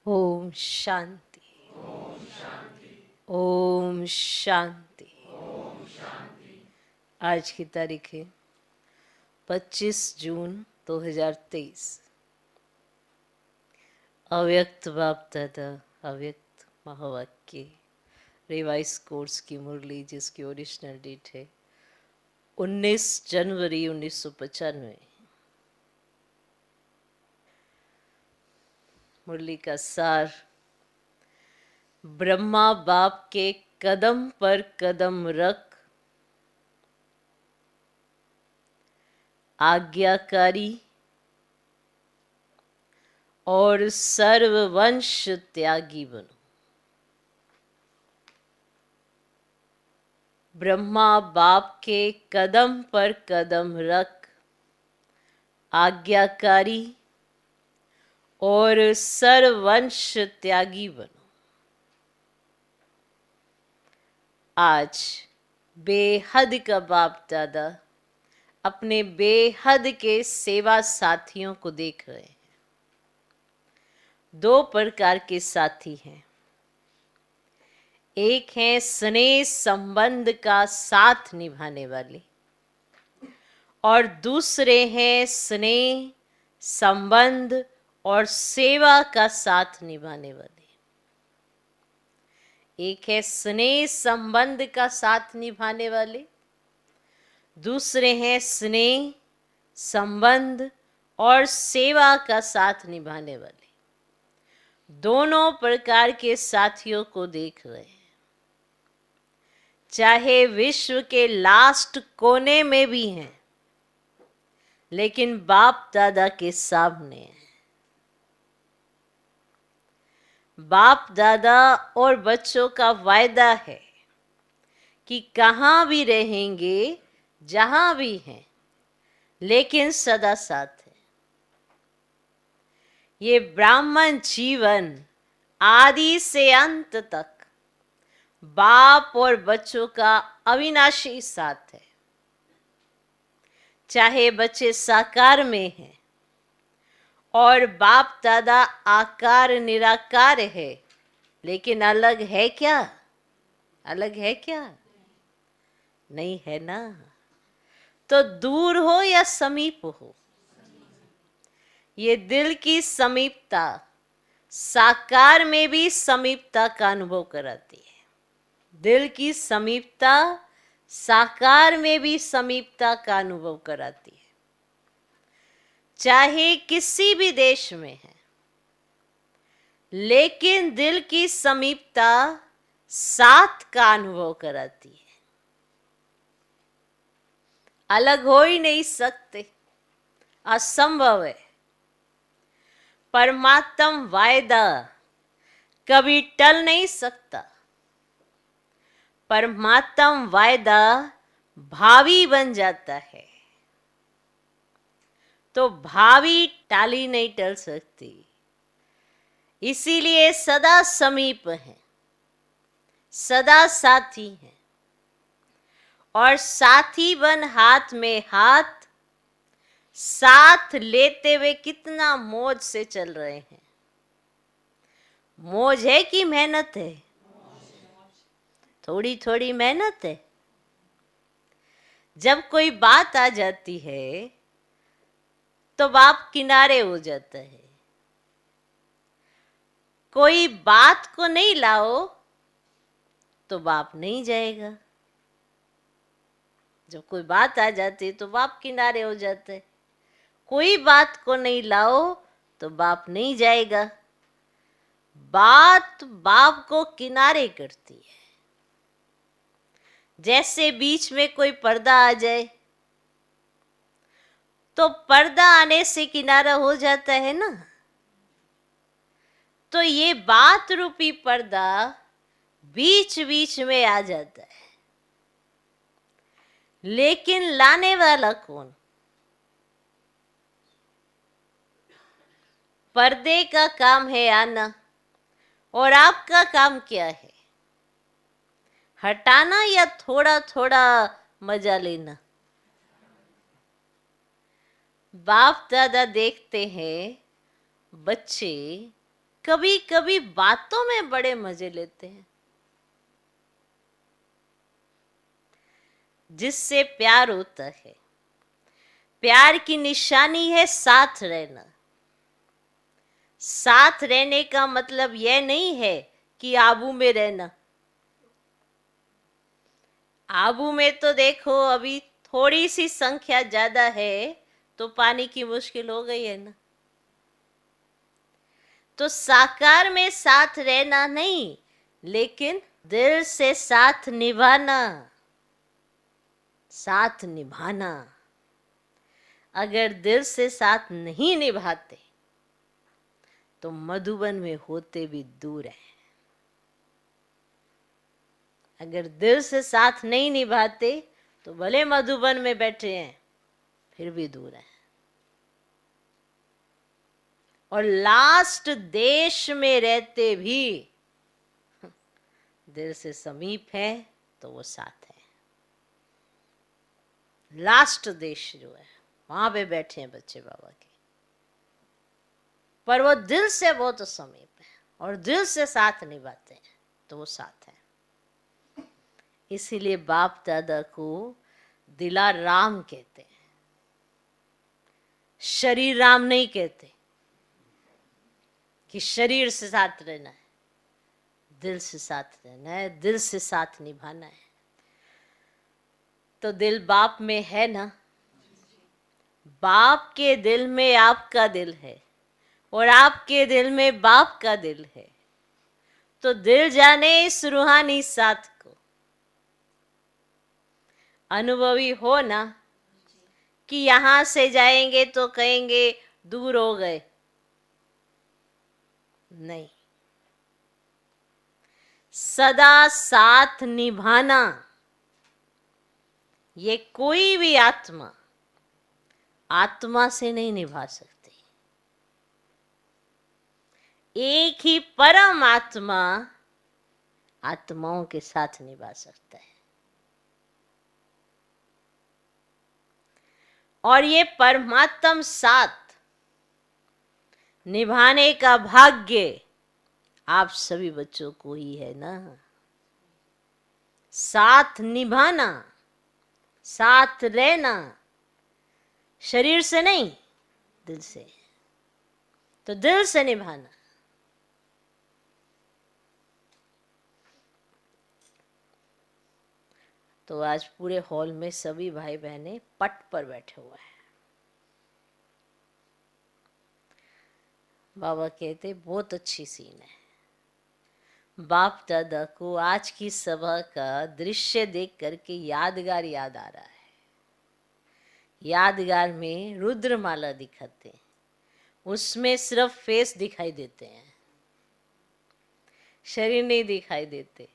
ओम शांति। ओम शांति। आज की तारीख है 25 जून 2023। अव्यक्त बाप दादा अव्यक्त महावाक्य रिवाइज कोर्स की मुरली, जिसकी ओरिजिनल डेट है 19 जनवरी 1995। मुरली का सार: ब्रह्मा बाप के कदम पर कदम रख आज्ञाकारी और सर्ववंश त्यागी बनो। ब्रह्मा बाप के कदम पर कदम रख आज्ञाकारी और सर्ववंश त्यागी बनो। आज बेहद का बाप दादा अपने बेहद के सेवा साथियों को देख रहे हैं। दो प्रकार के साथी हैं। एक है स्नेह संबंध का साथ निभाने वाले, और दूसरे हैं स्नेह संबंध और सेवा का साथ निभाने वाले। एक है स्नेह संबंध का साथ निभाने वाले, दूसरे हैं स्नेह संबंध और सेवा का साथ निभाने वाले। दोनों प्रकार के साथियों को देख रहे हैं। चाहे विश्व के लास्ट कोने में भी हैं, लेकिन बाप दादा के सामने हैं। बाप दादा और बच्चों का वायदा है कि कहाँ भी रहेंगे, जहां भी हैं, लेकिन सदा साथ है। ये ब्राह्मण जीवन आदि से अंत तक बाप और बच्चों का अविनाशी साथ है। चाहे बच्चे साकार में हैं और बाप दादा आकार निराकार है, लेकिन अलग है क्या? अलग है क्या? नहीं है ना। तो दूर हो या समीप हो, ये दिल की समीपता साकार में भी समीपता का अनुभव कराती है। दिल की समीपता साकार में भी समीपता का अनुभव कराती है। चाहे किसी भी देश में है, लेकिन दिल की समीपता साथ का अनुभव कराती है। अलग हो ही नहीं सकते, असंभव है। परमात्म वायदा कभी टल नहीं सकता। परमात्म वायदा भावी बन जाता है, तो भावी टाली नहीं टल सकती। इसीलिए सदा समीप है, सदा साथी है, और साथी बन हाथ में हाथ साथ लेते हुए कितना मौज से चल रहे हैं। मौज है कि मेहनत है? थोड़ी थोड़ी मेहनत है। जब कोई बात आ जाती है तो बाप किनारे हो जाता है। कोई बात को नहीं लाओ तो बाप नहीं जाएगा। जब कोई बात आ जाती है तो बाप किनारे हो जाते हैं। कोई बात को नहीं लाओ तो बाप नहीं जाएगा। बात बाप को किनारे करती है। जैसे बीच में कोई पर्दा आ जाए तो पर्दा आने से किनारा हो जाता है ना। तो ये बात रूपी पर्दा बीच बीच में आ जाता है, लेकिन लाने वाला कौन? पर्दे का काम है आना, और आपका काम क्या है? हटाना या थोड़ा थोड़ा मजा लेना? बाप दादा देखते हैं बच्चे कभी कभी बातों में बड़े मजे लेते हैं। जिससे प्यार होता है, प्यार की निशानी है साथ रहना। साथ रहने का मतलब यह नहीं है कि आबू में रहना। आबू में तो देखो अभी थोड़ी सी संख्या ज्यादा है तो पानी की मुश्किल हो गई है ना। तो साकार में साथ रहना नहीं, लेकिन दिल से साथ निभाना। साथ निभाना। अगर दिल से साथ नहीं निभाते तो मधुबन में होते भी दूर है। अगर दिल से साथ नहीं निभाते तो भले मधुबन में बैठे हैं फिर भी दूर है। और लास्ट देश में रहते भी दिल से समीप है तो वो साथ है। लास्ट देश जो है वहां पे बैठे हैं बच्चे बाबा के, पर वो दिल से बहुत समीप है और दिल से साथ निभाते हैं तो वो साथ है। इसीलिए बाप दादा को दिला राम कहते हैं, शरीर राम नहीं कहते कि शरीर से साथ रहना है। दिल से साथ रहना है, दिल से साथ निभाना है। तो दिल बाप में है ना। बाप के दिल में आपका दिल है और आपके दिल में बाप का दिल है। तो दिल जाने इस रूहानी साथ को। अनुभवी हो ना कि यहां से जाएंगे तो कहेंगे दूर हो गए। नहीं, सदा साथ निभाना। ये कोई भी आत्मा आत्मा से नहीं निभा सकती। एक ही परम आत्मा आत्माओं के साथ निभा सकता है। और ये परमात्म साथ निभाने का भाग्य आप सभी बच्चों को ही है ना। साथ निभाना, साथ रहना, शरीर से नहीं दिल से। तो दिल से निभाना। तो आज पूरे हॉल में सभी भाई बहनें पट पर बैठे हुए हैं। बाबा कहते बहुत अच्छी सीन है। बाप दादा को आज की सभा का दृश्य देख करके यादगार याद आ रहा है। यादगार में रुद्रमाला दिखाते हैं, उसमें सिर्फ फेस दिखाई देते हैं, शरीर नहीं दिखाई देते।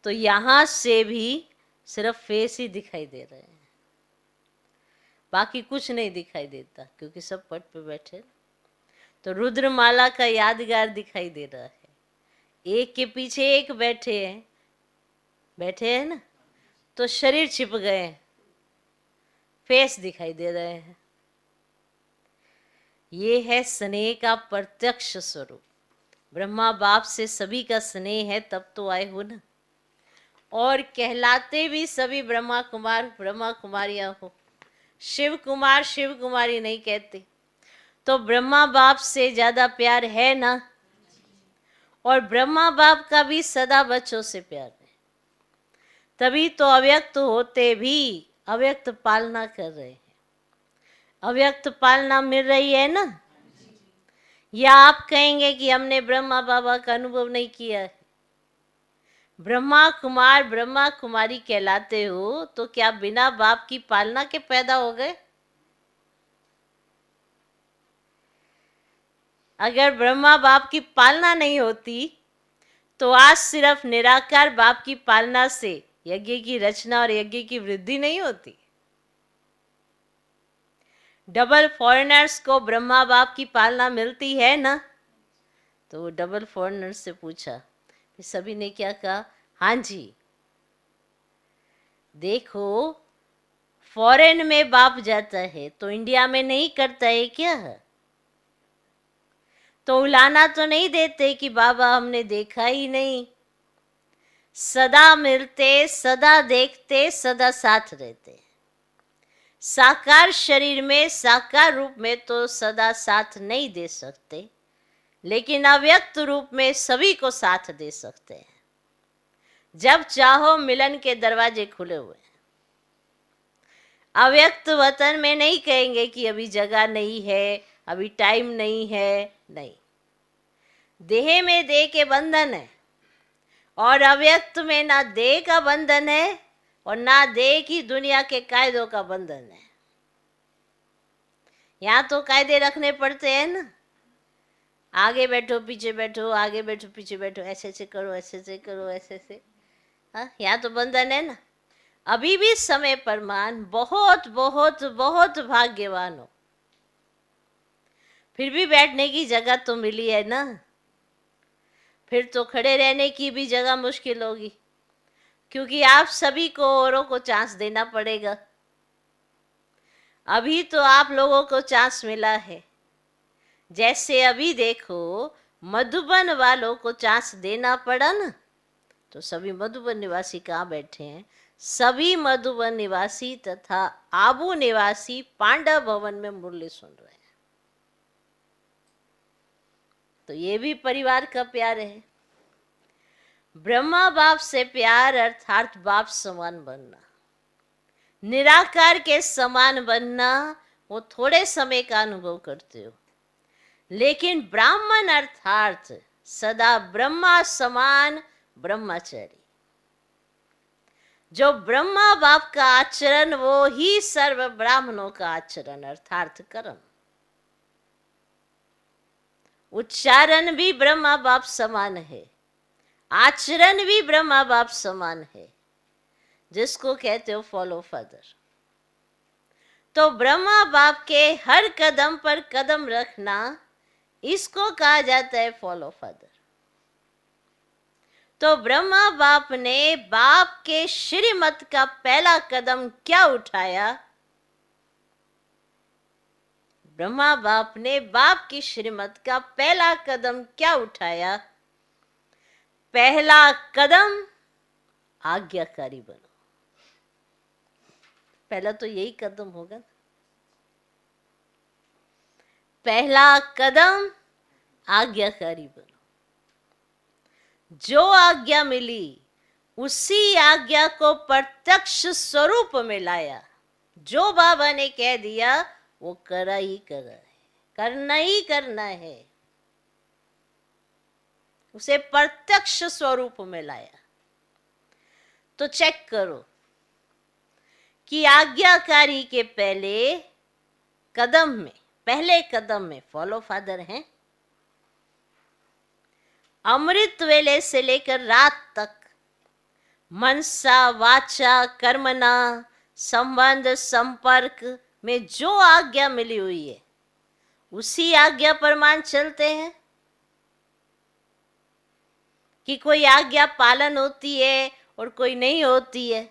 तो यहां से भी सिर्फ फेस ही दिखाई दे रहे हैं, बाकी कुछ नहीं दिखाई देता क्योंकि सब पट पे बैठे। तो रुद्रमाला का यादगार दिखाई दे रहा है। एक के पीछे एक बैठे हैं ना, तो शरीर छिप गए, फेस दिखाई दे रहे हैं। ये है स्नेह का प्रत्यक्ष स्वरूप। ब्रह्मा बाप से सभी का स्नेह है, तब तो आए हो ना। और कहलाते भी सभी ब्रह्मा कुमार ब्रह्मा कुमारियां हो। शिव कुमार शिव कुमारी नहीं कहते। तो ब्रह्मा बाप से ज्यादा प्यार है ना। और ब्रह्मा बाप का भी सदा बच्चों से प्यार है। तभी तो अव्यक्त होते भी अव्यक्त पालना कर रहे हैं। अव्यक्त पालना मिल रही है ना। या आप कहेंगे कि हमने ब्रह्मा बाबा का अनुभव नहीं किया है। ब्रह्मा कुमार ब्रह्मा कुमारी कहलाते हो तो क्या बिना बाप की पालना के पैदा हो गए? अगर ब्रह्मा बाप की पालना नहीं होती तो आज सिर्फ निराकार बाप की पालना से यज्ञ की रचना और यज्ञ की वृद्धि नहीं होती। डबल फॉरेनर्स को ब्रह्मा बाप की पालना मिलती है ना। तो वो डबल फॉरेनर्स से पूछा, सभी ने क्या कहा? हाँ जी। देखो, फॉरेन में बाप जाता है तो इंडिया में नहीं करता है क्या? तो उलाना तो नहीं देते कि बाबा हमने देखा ही नहीं। सदा मिलते, सदा देखते, सदा साथ रहते। साकार शरीर में, साकार रूप में तो सदा साथ नहीं दे सकते, लेकिन अव्यक्त रूप में सभी को साथ दे सकते हैं। जब चाहो मिलन के दरवाजे खुले हुए हैं। अव्यक्त वतन में नहीं कहेंगे कि अभी जगह नहीं है, अभी टाइम नहीं है, नहीं। देह में देह के बंधन है, और अव्यक्त में ना देह का बंधन है और ना देह की दुनिया के कायदों का बंधन है। यहाँ तो कायदे रखने पड़ते हैं ना, आगे बैठो पीछे बैठो, आगे बैठो पीछे बैठो, ऐसे से करो, ऐसे से करो, ऐसे से। हाँ, यहाँ तो बंधन है ना। अभी भी समय पर मान बहुत बहुत बहुत भाग्यवान हो, फिर भी बैठने की जगह तो मिली है ना। फिर तो खड़े रहने की भी जगह मुश्किल होगी, क्योंकि आप सभी को औरों को चांस देना पड़ेगा। अभी तो आप लोगों को चांस मिला है। जैसे अभी देखो मधुबन वालों को चांस देना पड़ा ना, तो सभी मधुबन निवासी कहाँ बैठे हैं? सभी मधुबन निवासी तथा आबू निवासी पांडव भवन में मुरली सुन रहे हैं। तो ये भी परिवार का प्यार है। ब्रह्मा बाप से प्यार अर्थात बाप समान बनना, निराकार के समान बनना, वो थोड़े समय का अनुभव करते हो। लेकिन ब्राह्मण अर्थात सदा ब्रह्मा समान ब्रह्मचारी, जो ब्रह्मा बाप का आचरण वो ही सर्व ब्राह्मणों का आचरण अर्थात कर्म। उच्चारण भी ब्रह्मा बाप समान है, आचरण भी ब्रह्मा बाप समान है, जिसको कहते हो फॉलो फादर। तो ब्रह्मा बाप के हर कदम पर कदम रखना, इसको कहा जाता है फॉलो फादर। तो ब्रह्मा बाप ने बाप के श्रीमत का पहला कदम क्या उठाया? ब्रह्मा बाप ने बाप की श्रीमत का पहला कदम क्या उठाया? पहला कदम आज्ञाकारी बनो। पहला तो यही कदम होगा। पहला कदम आज्ञाकारी बनो। जो आज्ञा मिली उसी आज्ञा को प्रत्यक्ष स्वरूप में लाया। जो बाबा ने कह दिया वो करा ही करा है, करना ही करना है। उसे प्रत्यक्ष स्वरूप में लाया। तो चेक करो कि आज्ञाकारी के पहले कदम में फॉलो फादर हैं। अमृत वेले से लेकर रात तक मनसा वाचा कर्मना संबंध संपर्क में जो आज्ञा मिली हुई है उसी आज्ञा पर मान चलते हैं कि कोई आज्ञा पालन होती है और कोई नहीं होती है।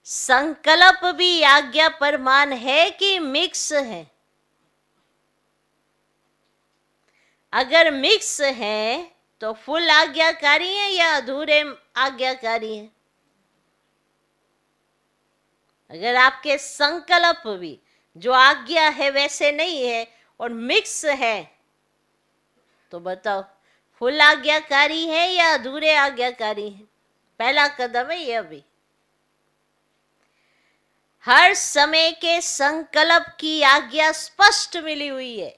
संकल्प भी आज्ञा पर मान है कि मिक्स है? अगर मिक्स है तो फुल आज्ञाकारी है या अधूरे आज्ञाकारी है? अगर आपके संकल्प भी जो आज्ञा है वैसे नहीं है और मिक्स है, तो बताओ फुल आज्ञाकारी है या अधूरे आज्ञाकारी है? पहला कदम है ये। अभी हर समय के संकल्प की आज्ञा स्पष्ट मिली हुई है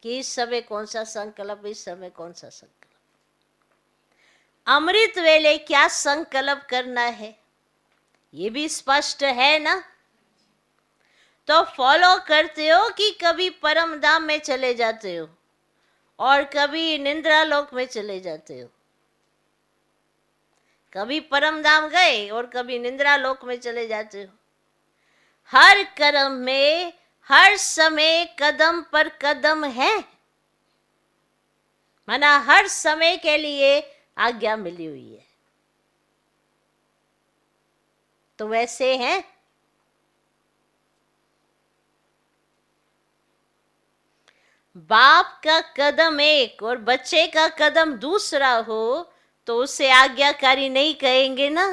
कि इस समय कौन सा संकल्प, इस समय कौन सा संकल्प। अमृत वेले क्या संकल्प करना है ये भी स्पष्ट है ना। तो फॉलो करते हो कि कभी परम धाम में चले जाते हो और कभी निंद्रा लोक में चले जाते हो। कभी परम धाम गए और कभी निंद्रा लोक में चले जाते हो। हर कर्म में हर समय कदम पर कदम है, माना हर समय के लिए आज्ञा मिली हुई है। तो वैसे हैं। बाप का कदम एक और बच्चे का कदम दूसरा हो तो उसे आज्ञाकारी नहीं कहेंगे ना।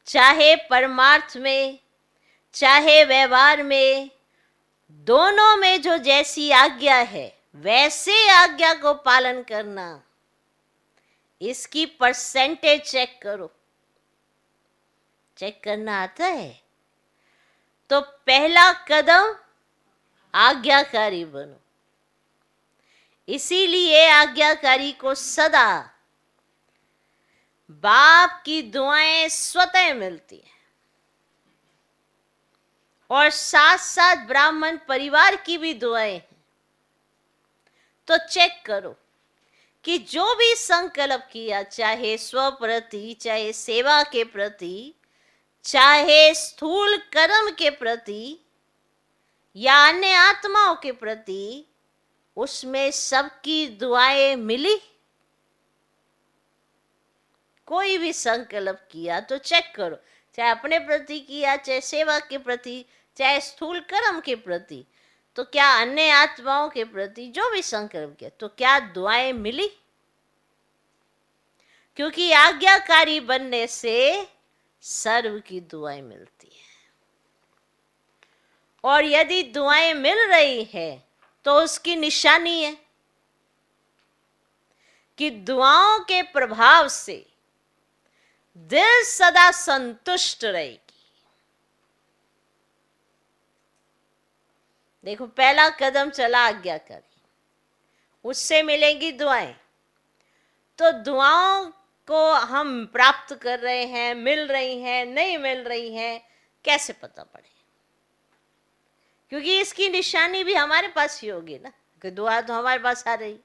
चाहे परमार्थ में चाहे व्यवहार में, दोनों में जो जैसी आज्ञा है वैसे आज्ञा को पालन करना, इसकी परसेंटेज चेक करो। चेक करना आता है तो पहला कदम आज्ञाकारी बनो। इसीलिए आज्ञाकारी को सदा बाप की दुआएं स्वतः मिलती हैं और साथ साथ ब्राह्मण परिवार की भी दुआएं हैं। तो चेक करो कि जो भी संकल्प किया, चाहे स्व प्रति, चाहे सेवा के प्रति, चाहे स्थूल कर्म के प्रति या अन्य आत्माओं के प्रति, उसमें सबकी दुआएं मिली। कोई भी संकल्प किया तो चेक करो, चाहे अपने प्रति किया, चाहे सेवा के प्रति, चाहे स्थूल कर्म के प्रति, तो क्या अन्य आत्माओं के प्रति जो भी संकल्प किया तो क्या दुआएं मिली? क्योंकि आज्ञाकारी बनने से सर्व की दुआएं मिलती हैं। और यदि दुआएं मिल रही है तो उसकी निशानी है कि दुआओं के प्रभाव से दिल सदा संतुष्ट रहेगी। देखो, पहला कदम चला आज्ञाकारी, उससे मिलेंगी दुआएं। तो दुआओं को हम प्राप्त कर रहे हैं, मिल रही हैं, नहीं मिल रही हैं, कैसे पता पड़े? क्योंकि इसकी निशानी भी हमारे पास ही होगी ना, कि दुआ तो हमारे पास आ रही।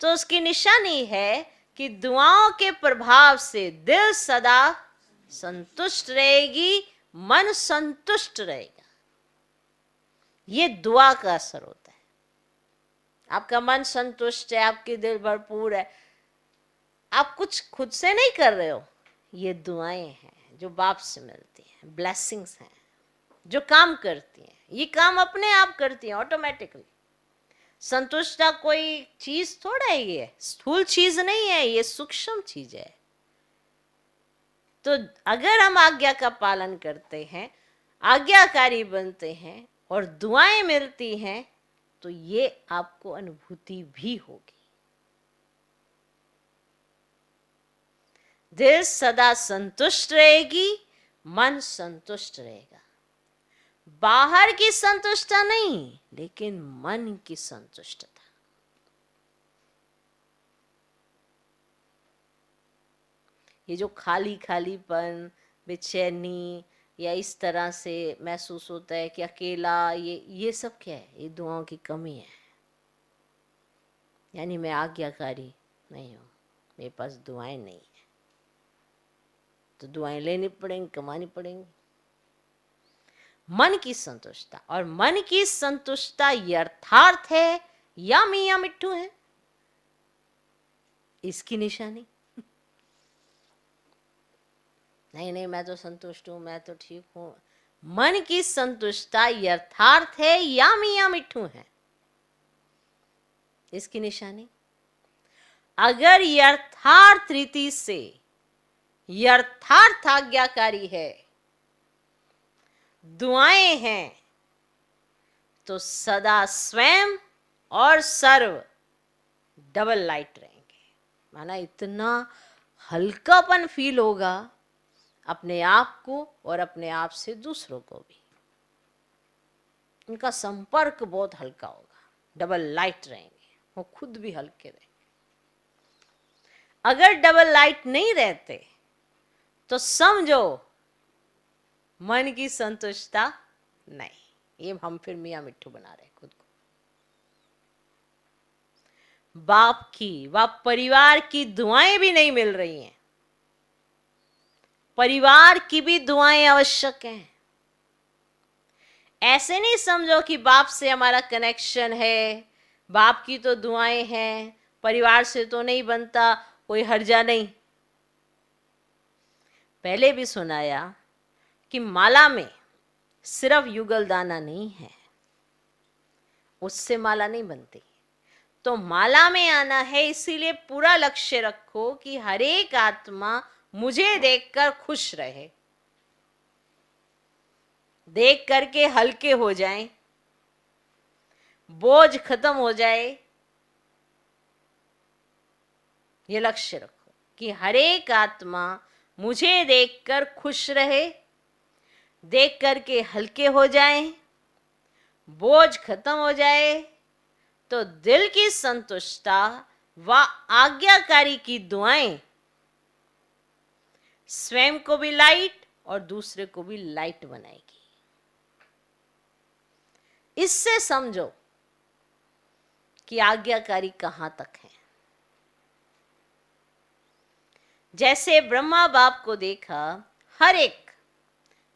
तो उसकी निशानी है कि दुआओं के प्रभाव से दिल सदा संतुष्ट रहेगी, मन संतुष्ट रहेगा। ये दुआ का असर होता है। आपका मन संतुष्ट है, आपकी दिल भरपूर है, आप कुछ खुद से नहीं कर रहे हो, ये दुआएं हैं जो बाप से मिलती हैं, ब्लेसिंग्स हैं जो काम करती हैं। ये काम अपने आप करती हैं ऑटोमेटिकली। संतुष्टता कोई चीज थोड़ा है, ये स्थूल चीज नहीं है, ये सूक्ष्म चीज है। तो अगर हम आज्ञा का पालन करते हैं, आज्ञाकारी बनते हैं और दुआएं मिलती हैं, तो ये आपको अनुभूति भी होगी। दिल सदा संतुष्ट रहेगी, मन संतुष्ट रहेगा। बाहर की संतुष्टता नहीं, लेकिन मन की संतुष्टता। ये जो खाली खालीपन, बेचैनी या इस तरह से महसूस होता है कि अकेला, ये सब क्या है? ये दुआओं की कमी है। यानी मैं आज्ञाकारी नहीं हूं, मेरे पास दुआएं नहीं है, तो दुआएं लेनी पड़ेंगी, कमानी पड़ेंगी। मन की संतुष्टता, और मन की संतुष्टता यथार्थ है या मियां मिट्ठू है, इसकी निशानी। नहीं, मैं तो संतुष्ट हूं, मैं तो ठीक हूं। मन की संतुष्टता यथार्थ है या मियां मिट्ठू है, इसकी निशानी। अगर यथार्थ रीति से यथार्थ आज्ञाकारी है, दुआएं हैं, तो सदा स्वयं और सर्व डबल लाइट रहेंगे। माना इतना हल्कापन फील होगा अपने आप को और अपने आप से दूसरों को भी। उनका संपर्क बहुत हल्का होगा, डबल लाइट रहेंगे, वो खुद भी हल्के रहेंगे। अगर डबल लाइट नहीं रहते तो समझो मन की संतुष्टता नहीं, ये हम फिर मियां मिट्ठू बना रहे खुद को। बाप की व परिवार की दुआएं भी नहीं मिल रही हैं, परिवार की भी दुआएं आवश्यक हैं। ऐसे नहीं समझो कि बाप से हमारा कनेक्शन है, बाप की तो दुआएं हैं, परिवार से तो नहीं बनता, कोई हर्जा नहीं। पहले भी सुनाया कि माला में सिर्फ युगल दाना नहीं है, उससे माला नहीं बनती। तो माला में आना है, इसीलिए पूरा लक्ष्य रखो कि हर एक आत्मा मुझे देखकर खुश रहे, देख करके हल्के हो जाएं, बोझ खत्म हो जाए। ये लक्ष्य रखो कि हर एक आत्मा मुझे देखकर खुश रहे, देख करके हल्के हो जाएं, बोझ खत्म हो जाए, तो दिल की संतुष्टता व आज्ञाकारी की दुआएं स्वयं को भी लाइट और दूसरे को भी लाइट बनाएगी। इससे समझो कि आज्ञाकारी कहां तक है। जैसे ब्रह्मा बाप को देखा, हर एक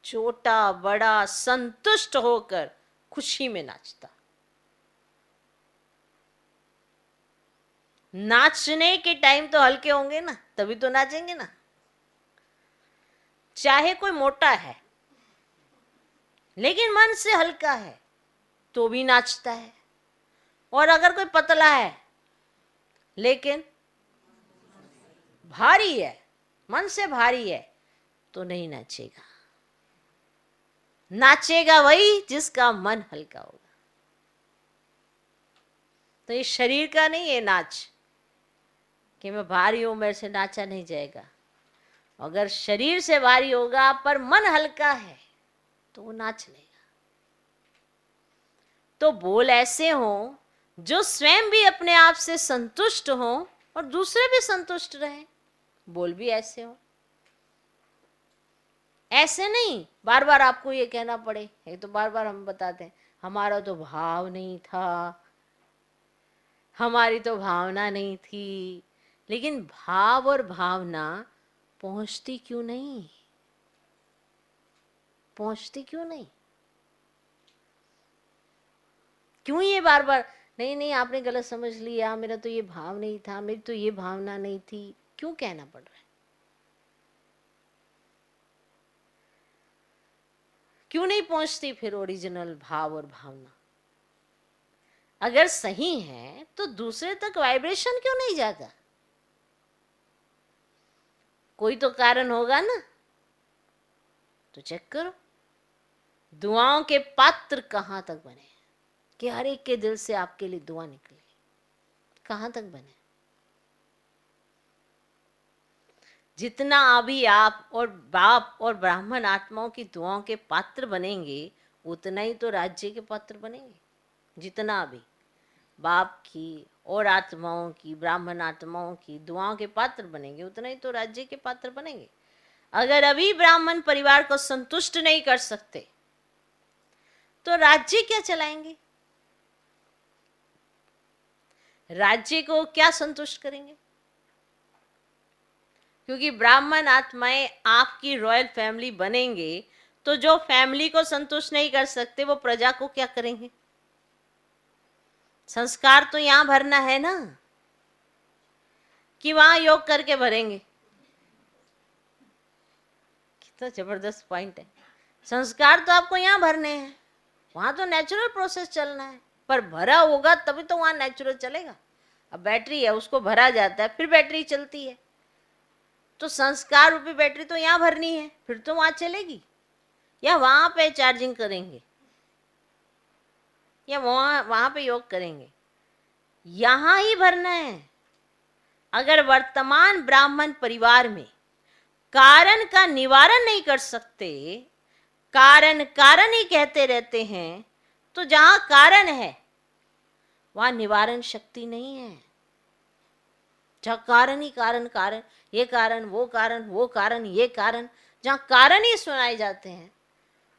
छोटा बड़ा संतुष्ट होकर खुशी में नाचता। नाचने के टाइम तो हल्के होंगे ना, तभी तो नाचेंगे ना। चाहे कोई मोटा है लेकिन मन से हल्का है तो भी नाचता है, और अगर कोई पतला है लेकिन भारी है, मन से भारी है, तो नहीं नाचेगा। नाचेगा वही जिसका मन हल्का होगा। तो ये शरीर का नहीं है नाच कि मैं भारी हूं, मेरे से नाचा नहीं जाएगा। अगर शरीर से भारी होगा पर मन हल्का है तो वो नाच लेगा। तो बोल ऐसे हो जो स्वयं भी अपने आप से संतुष्ट हो और दूसरे भी संतुष्ट रहें। बोल भी ऐसे हो, ऐसे नहीं बार बार आपको ये कहना पड़े। ये तो बार बार हम बताते हैं, हमारा तो भाव नहीं था, हमारी तो भावना नहीं थी। लेकिन भाव और भावना पहुंचती क्यों नहीं? पहुंचती क्यों नहीं? क्यों ये बार बार नहीं नहीं आपने गलत समझ लिया, मेरा तो ये भाव नहीं था, मेरी तो ये भावना नहीं थी, क्यों कहना पड़ रहा है? क्यों नहीं पहुंचती फिर ओरिजिनल भाव और भावना? अगर सही है तो दूसरे तक वाइब्रेशन क्यों नहीं जाता? कोई तो कारण होगा ना। तो चेक करो दुआओं के पात्र कहां तक बने कि हर एक के दिल से आपके लिए दुआ निकले, कहां तक बने? जितना अभी आप और बाप और ब्राह्मण आत्माओं की दुआओं के पात्र बनेंगे, उतना ही तो राज्य के पात्र बनेंगे। जितना अभी बाप की और आत्माओं की, ब्राह्मण आत्माओं की दुआओं के पात्र बनेंगे, उतना ही तो राज्य के पात्र बनेंगे। अगर अभी ब्राह्मण परिवार को संतुष्ट नहीं कर सकते तो राज्य क्या चलाएंगे? राज्य को क्या संतुष्ट करेंगे? क्योंकि ब्राह्मण आत्माएं आपकी रॉयल फैमिली बनेंगे तो जो फैमिली को संतुष्ट नहीं कर सकते वो प्रजा को क्या करेंगे? संस्कार तो यहां भरना है ना, कि वहां योग करके भरेंगे? कितना जबरदस्त पॉइंट है। संस्कार तो आपको यहां भरने हैं, वहां तो नेचुरल प्रोसेस चलना है, पर भरा होगा तभी तो वहां नेचुरल चलेगा। अब बैटरी है, उसको भरा जाता है फिर बैटरी चलती है, तो संस्कार रूपी बैटरी तो यहाँ भरनी है, फिर तो वहां चलेगी। या वहां पे चार्जिंग करेंगे या वहां पे योग करेंगे, यहां ही भरना है। अगर वर्तमान ब्राह्मण परिवार में कारण का निवारण नहीं कर सकते, कारण कारण ही कहते रहते हैं, तो जहां कारण है वहां निवारण शक्ति नहीं है। जहां कारण ही कारण, कारण ये कारण वो कारण, वो कारण ये कारण, जहां कारण ही सुनाए जाते हैं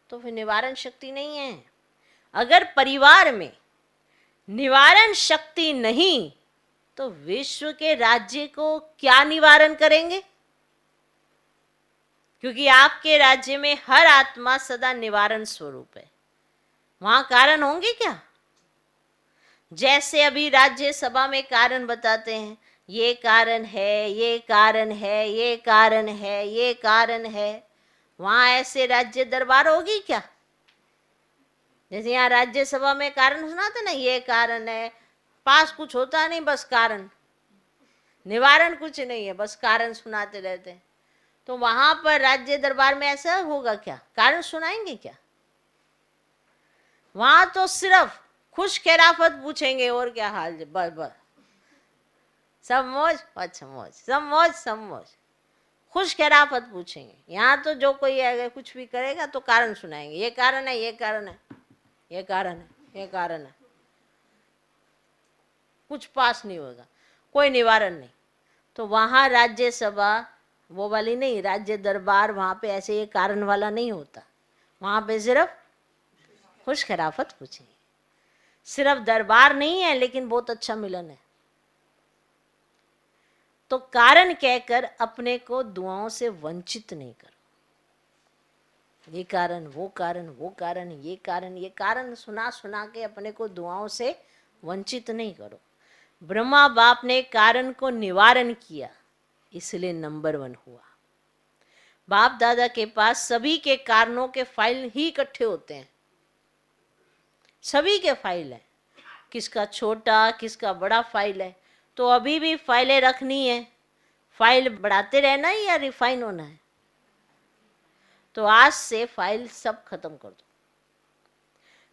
तो फिर निवारण शक्ति नहीं है। अगर परिवार में निवारण शक्ति नहीं तो विश्व के राज्य को क्या निवारण करेंगे? क्योंकि आपके राज्य में हर आत्मा सदा निवारण स्वरूप है, वहां कारण होंगे क्या? जैसे अभी राज्य सभा में कारण बताते हैं, ये कारण है, ये कारण है, ये कारण है, ये कारण है, वहां ऐसे राज्य दरबार होगी क्या? जैसे यहाँ राज्यसभा में कारण सुनाते ना, ये कारण है, पास कुछ होता नहीं, बस कारण, निवारण कुछ नहीं है, बस कारण सुनाते रहते हैं। तो वहां पर राज्य दरबार में ऐसा होगा क्या? कारण सुनाएंगे क्या? वहां तो सिर्फ खुश खैराफत पूछेंगे, और क्या हाल है, बस बस, सब मौज, अच्छा मौज, सब मौज, सब मौज, खुश खैराफत पूछेंगे। यहाँ तो जो कोई अगर कुछ भी करेगा तो कारण सुनाएंगे, ये कारण है, ये कारण है, ये कारण है, ये कारण है, कुछ पास नहीं होगा, कोई निवारण नहीं। तो वहाँ राज्यसभा वो वाली नहीं, राज्य दरबार वहाँ पे ऐसे ये कारण वाला नहीं होता। वहाँ पे सिर्फ खुश खराफत पूछेंगे। सिर्फ दरबार नहीं है, लेकिन बहुत अच्छा मिलन है। तो कारण कहकर अपने को दुआओं से वंचित नहीं करो। ये कारण, वो कारण, वो कारण, ये कारण सुना सुना के अपने को दुआओं से वंचित नहीं करो। ब्रह्मा बाप ने कारण को निवारण किया, इसलिए नंबर 1 हुआ। बाप दादा के पास सभी के कारणों के फाइल ही इकट्ठे होते हैं, सभी के फाइल है, किसका छोटा किसका बड़ा फाइल है। तो अभी भी फाइलें रखनी है, फाइल बढ़ाते रहना है या रिफाइन होना है? तो आज से फाइल सब खत्म कर दो,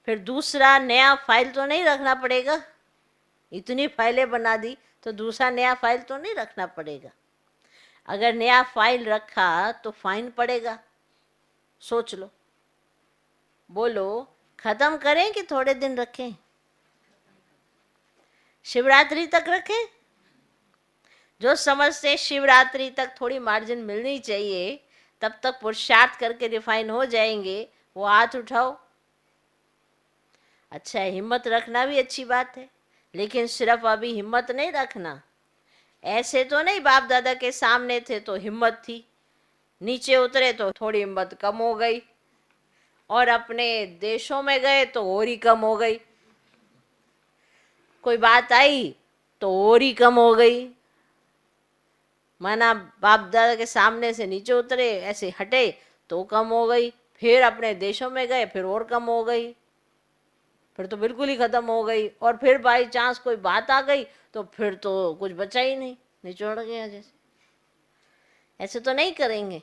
फिर दूसरा नया फाइल तो नहीं रखना पड़ेगा। इतनी फाइलें बना दी तो दूसरा नया फाइल तो नहीं रखना पड़ेगा। अगर नया फाइल रखा तो फाइन पड़ेगा। सोच लो, बोलो, खत्म करें कि थोड़े दिन रखें? शिवरात्रि तक रखें? जो समझते शिवरात्रि तक थोड़ी मार्जिन मिलनी चाहिए, तब तक पुरुषार्थ करके रिफाइन हो जाएंगे, वो हाथ उठाओ। अच्छा है, हिम्मत रखना भी अच्छी बात है, लेकिन सिर्फ अभी हिम्मत नहीं रखना। ऐसे तो नहीं बाप दादा के सामने थे तो हिम्मत थी, नीचे उतरे तो थोड़ी हिम्मत कम हो गई, और अपने देशों में गए तो और ही कम हो गई, कोई बात आई तो और ही कम हो गई। माना बाप दादा के सामने से नीचे उतरे, ऐसे हटे तो कम हो गई, फिर अपने देशों में गए फिर और कम हो गई, फिर तो बिल्कुल ही खत्म हो गई, और फिर बाई चांस कोई बात आ गई तो फिर तो कुछ बचा ही नहीं, निचोड़ गया जैसे। ऐसे तो नहीं करेंगे।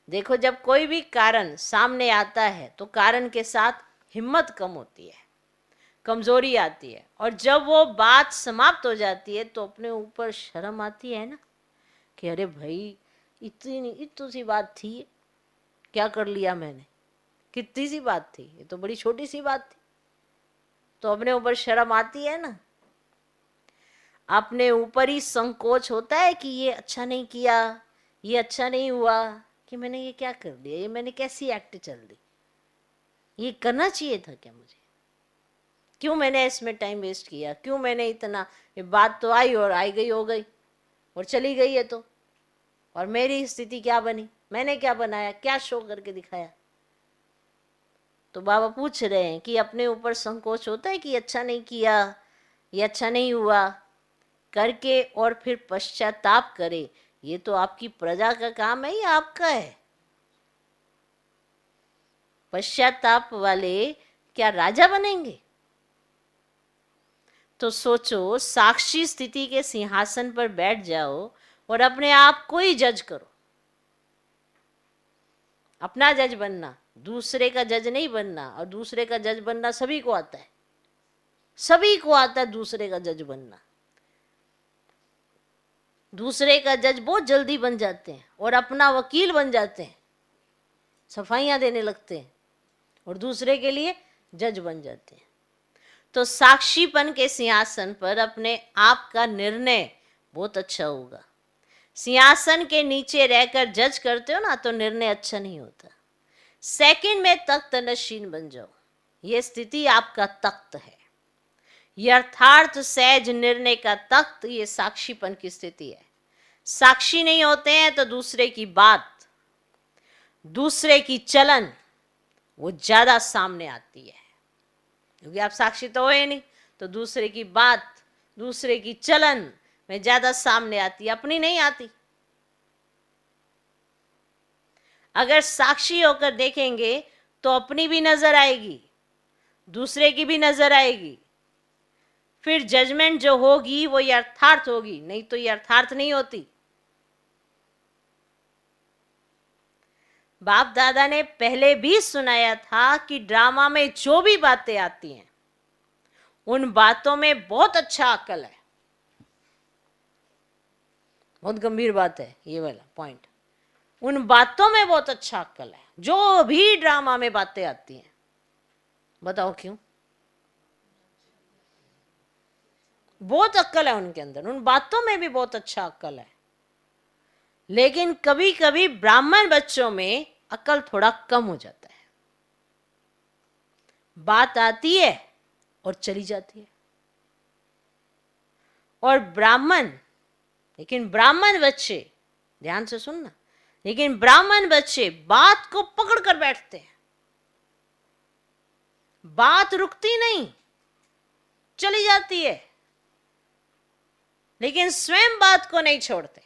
देखो, जब कोई भी कारण सामने आता है तो कारण के साथ हिम्मत कम होती है, कमजोरी आती है, और जब वो बात समाप्त हो जाती है तो अपने ऊपर शर्म आती है ना, कि अरे भाई, इतनी सी बात थी, क्या कर लिया मैंने, कितनी सी बात थी, ये तो बड़ी छोटी सी बात थी। तो अपने ऊपर शर्म आती है ना, अपने ऊपर ही संकोच होता है कि ये अच्छा नहीं किया, ये अच्छा नहीं हुआ, कि मैंने ये क्या कर दिया, ये मैंने कैसी एक्ट चल दी, ये करना चाहिए था क्या मुझे, क्यों मैंने इसमें टाइम वेस्ट किया, क्यों मैंने इतना, ये बात तो आई और आई गई हो गई और चली गई है, तो और मेरी स्थिति क्या बनी, मैंने क्या बनाया, क्या शो करके दिखाया। तो बाबा पूछ रहे हैं कि अपने ऊपर संकोच होता है कि अच्छा नहीं किया, ये अच्छा नहीं हुआ करके, और फिर पश्चाताप करे, ये तो आपकी प्रजा का काम है या आपका है? पश्चाताप वाले क्या राजा बनेंगे? तो सोचो, साक्षी स्थिति के सिंहासन पर बैठ जाओ और अपने आप को ही जज करो। अपना जज बनना, दूसरे का जज नहीं बनना। और दूसरे का जज बनना सभी को आता है, सभी को आता है दूसरे का जज बनना। दूसरे का जज बहुत जल्दी बन जाते हैं और अपना वकील बन जाते हैं, सफाइयां देने लगते हैं और दूसरे के लिए जज बन जाते हैं। तो साक्षीपन के सिंहासन पर अपने आप का निर्णय बहुत अच्छा होगा। सिंहासन के नीचे रहकर जज करते हो ना, तो निर्णय अच्छा नहीं होता। सेकंड में तख्त नशीन बन जाओ, ये स्थिति आपका तख्त है। यथार्थ सहज निर्णय का तख्त, ये साक्षीपन की स्थिति है। साक्षी नहीं होते हैं तो दूसरे की बात, दूसरे की चलन वो ज्यादा सामने आती है, क्योंकि आप साक्षी तो हो नहीं, तो दूसरे की बात, दूसरे की चलन में ज्यादा सामने आती है, अपनी नहीं आती। अगर साक्षी होकर देखेंगे तो अपनी भी नजर आएगी दूसरे की भी नजर आएगी, फिर जजमेंट जो होगी वो यथार्थ होगी, नहीं तो यथार्थ नहीं होती। बाप दादा ने पहले भी सुनाया था कि ड्रामा में जो भी बातें आती हैं उन बातों में बहुत अच्छा अक्ल है। बहुत गंभीर बात है ये वाला पॉइंट। उन बातों में बहुत अच्छा अक्ल है, जो भी ड्रामा में बातें आती हैं। बताओ क्यों? बहुत अक्ल है उनके अंदर, उन बातों में भी बहुत अच्छा अक्ल है। लेकिन कभी कभी ब्राह्मण बच्चों में अक्ल थोड़ा कम हो जाता है। बात आती है और चली जाती है। और लेकिन ब्राह्मण बच्चे, ध्यान से सुनना, लेकिन ब्राह्मण बच्चे बात को पकड़ कर बैठते हैं। बात रुकती नहीं, चली जाती है, लेकिन स्वयं बात को नहीं छोड़ते।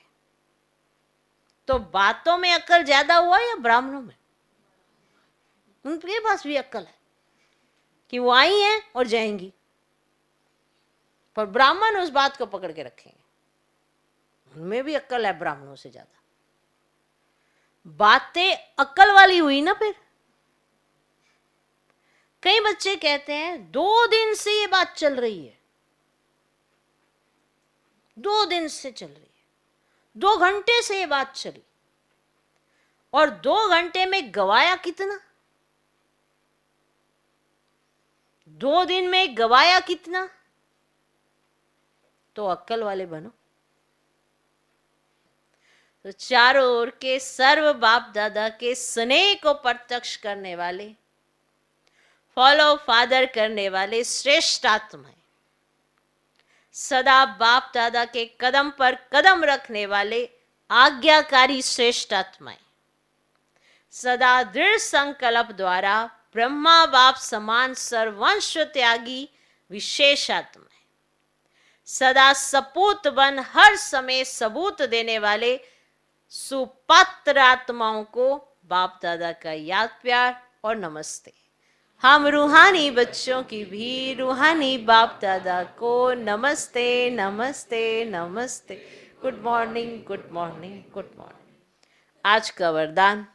तो बातों में अक्ल ज्यादा हुआ या ब्राह्मणों में? उनके पास भी अक्ल है कि वो आई हैं और जाएंगी, पर ब्राह्मण उस बात को पकड़ के रखेंगे। उनमें भी अक्ल है ब्राह्मणों से ज्यादा। बातें अक्ल वाली हुई ना। फिर कई बच्चे कहते हैं 2 दिन से ये बात चल रही है, 2 दिन से चल रही है, 2 घंटे से ये बात चली, और 2 घंटे में गवाया कितना? 2 दिन में गवाया कितना? तो अक्ल वाले बनो। तो चारों ओर के सर्व बाप दादा के स्नेह को प्रत्यक्ष करने वाले, फॉलो फादर करने वाले श्रेष्ठ आत्माएं, सदा बाप दादा के कदम पर कदम रखने वाले आज्ञाकारी श्रेष्ठ आत्माएं, सदा दृढ़ संकल्प द्वारा ब्रह्मा बाप समान सर्वंश त्यागी विशेष आत्माएं, सदा सपूत बन हर समय सबूत देने वाले सुपात्र आत्माओं को बाप दादा का याद प्यार और नमस्ते। हम रूहानी बच्चों की भी रूहानी बाप दादा को नमस्ते नमस्ते नमस्ते। Good morning good morning good morning. आज का वरदान,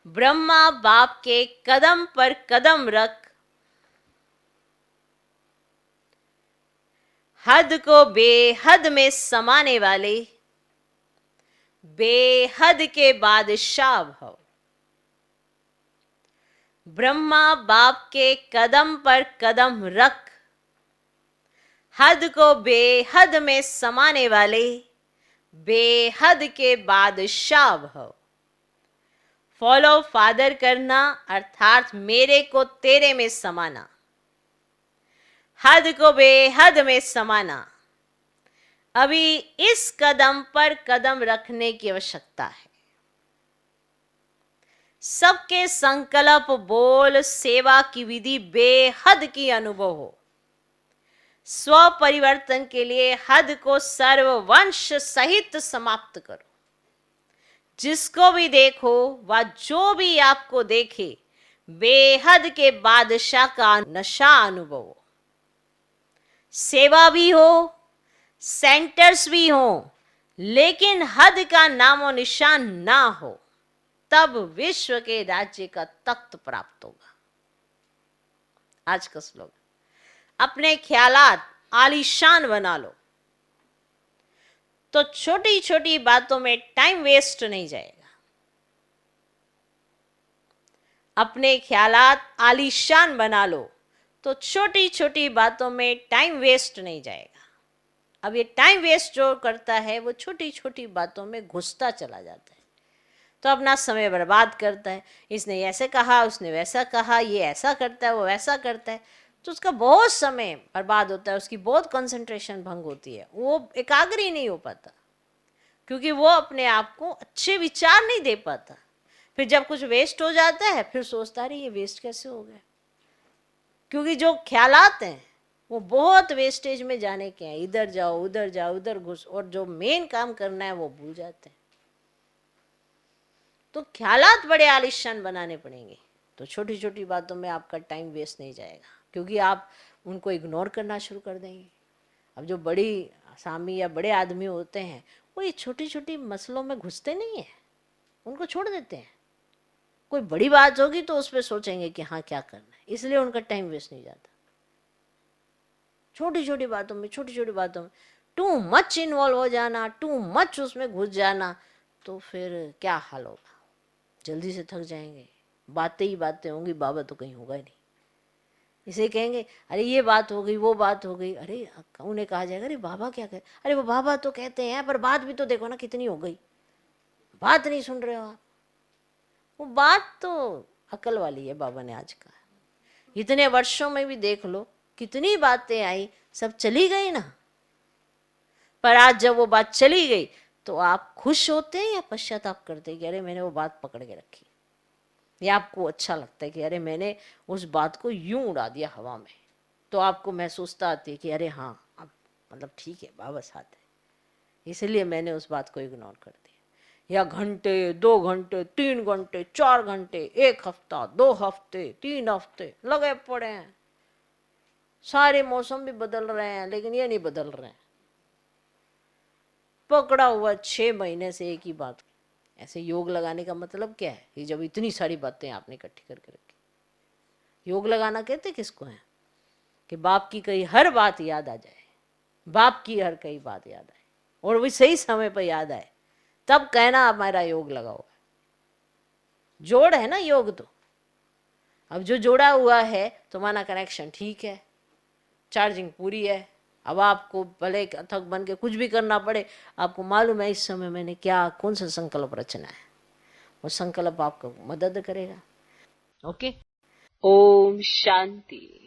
ब्रह्मा बाप के कदम पर कदम रख, हद को बेहद में समाने वाले बेहद के बादशाह भव। ब्रह्मा बाप के कदम पर कदम रख, हद को बेहद में समाने वाले बेहद के बादशाह भव। फॉलो फादर करना अर्थात मेरे को तेरे में समाना, हद को बेहद में समाना। अभी इस कदम पर कदम रखने की आवश्यकता है। सबके संकल्प बोल सेवा की विधि बेहद की अनुभव हो। स्व परिवर्तन के लिए हद को सर्ववंश सहित समाप्त करो। जिसको भी देखो व जो भी आपको देखे बेहद के बादशाह का नशा अनुभव हो। सेवा भी हो, सेंटर्स भी हो, लेकिन हद का नामो निशान ना हो, तब विश्व के राज्य का तख्त प्राप्त होगा। आज का श्लोक, अपने ख्यालात आलीशान बना लो तो छोटी छोटी बातों में टाइम वेस्ट नहीं जाएगा। अपने ख्यालात आलीशान बना लो तो छोटी छोटी बातों में टाइम वेस्ट नहीं जाएगा। अब ये टाइम वेस्ट जो करता है वो छोटी छोटी बातों में घुसता चला जाता है, तो अपना समय बर्बाद करता है। इसने ऐसे कहा, उसने वैसा कहा, ये ऐसा करता है, वो वैसा करता है, तो उसका बहुत समय बर्बाद होता है, उसकी बहुत कंसंट्रेशन भंग होती है, वो एकाग्र ही नहीं हो पाता, क्योंकि वो अपने आप को अच्छे विचार नहीं दे पाता। फिर जब कुछ वेस्ट हो जाता है फिर सोचता रही ये वेस्ट कैसे हो गया, क्योंकि जो ख्यालात हैं वो बहुत वेस्टेज में जाने के हैं। इधर जाओ उधर जाओ उधर घुस, और जो मेन काम करना है वो भूल जाते हैं। तो ख्यालात बड़े आलिशान बनाने पड़ेंगे। तो छोटी छोटी बातों में आपका टाइम वेस्ट नहीं जाएगा, क्योंकि आप उनको इग्नोर करना शुरू कर देंगे। अब जो बड़ी आसामी या बड़े आदमी होते हैं वो ये छोटी छोटी मसलों में घुसते नहीं हैं, उनको छोड़ देते हैं। कोई बड़ी बात होगी तो उस पर सोचेंगे कि हाँ क्या करना है, इसलिए उनका टाइम वेस्ट नहीं जाता। छोटी छोटी बातों में टू मच इन्वॉल्व हो जाना, टू मच उसमें घुस जाना, तो फिर क्या हाल होगा, जल्दी से थक जाएंगे। बातें ही बातें होंगी, बाबा तो कहीं होगा ही नहीं। इसे कहेंगे अरे ये बात हो गई, वो बात हो गई, अरे उन्हें कहा जाएगा अरे बाबा क्या कहे, अरे वो बाबा तो कहते हैं पर बात भी तो देखो ना कितनी हो गई, बात नहीं सुन रहे हो आप। वो बात तो अकल वाली है, बाबा ने आज कहा। इतने वर्षों में भी देख लो कितनी बातें आई, सब चली गई ना। पर आज जब वो बात चली गई तो आप खुश होते हैं या पश्चाताप करते हैं कि अरे मैंने वो बात पकड़ के रखी, या आपको अच्छा लगता है कि अरे मैंने उस बात को यूं उड़ा दिया हवा में, तो आपको महसूसता आती है कि अरे हाँ अब मतलब ठीक है, बाबा साथ है, इसलिए मैंने उस बात को इग्नोर कर दिया। या घंटे, 2 घंटे, 3 घंटे, 4 घंटे, 1 हफ्ता, 2 हफ्ते, 3 हफ्ते लगे पड़े हैं। सारे मौसम भी बदल रहे हैं लेकिन ये नहीं बदल रहे हैं, पकड़ा हुआ 6 महीने से एक ही बात। ऐसे योग लगाने का मतलब क्या है कि जब इतनी सारी बातें आपने इकट्ठी करके रखी। योग लगाना कहते किसको है कि बाप की कही हर बात याद आ जाए, बाप की हर कई बात याद आए और वो सही समय पर याद आए, तब कहना हमारा योग लगा हुआ है। जोड़ है ना योग तो। अब जो जोड़ा हुआ है तुम्हारा कनेक्शन ठीक है, चार्जिंग पूरी है। अब आपको भले थक बन के कुछ भी करना पड़े, आपको मालूम है इस समय मैंने क्या कौन सा संकल्प रचना है, वो संकल्प आपको मदद करेगा। ओके, ओम शांति।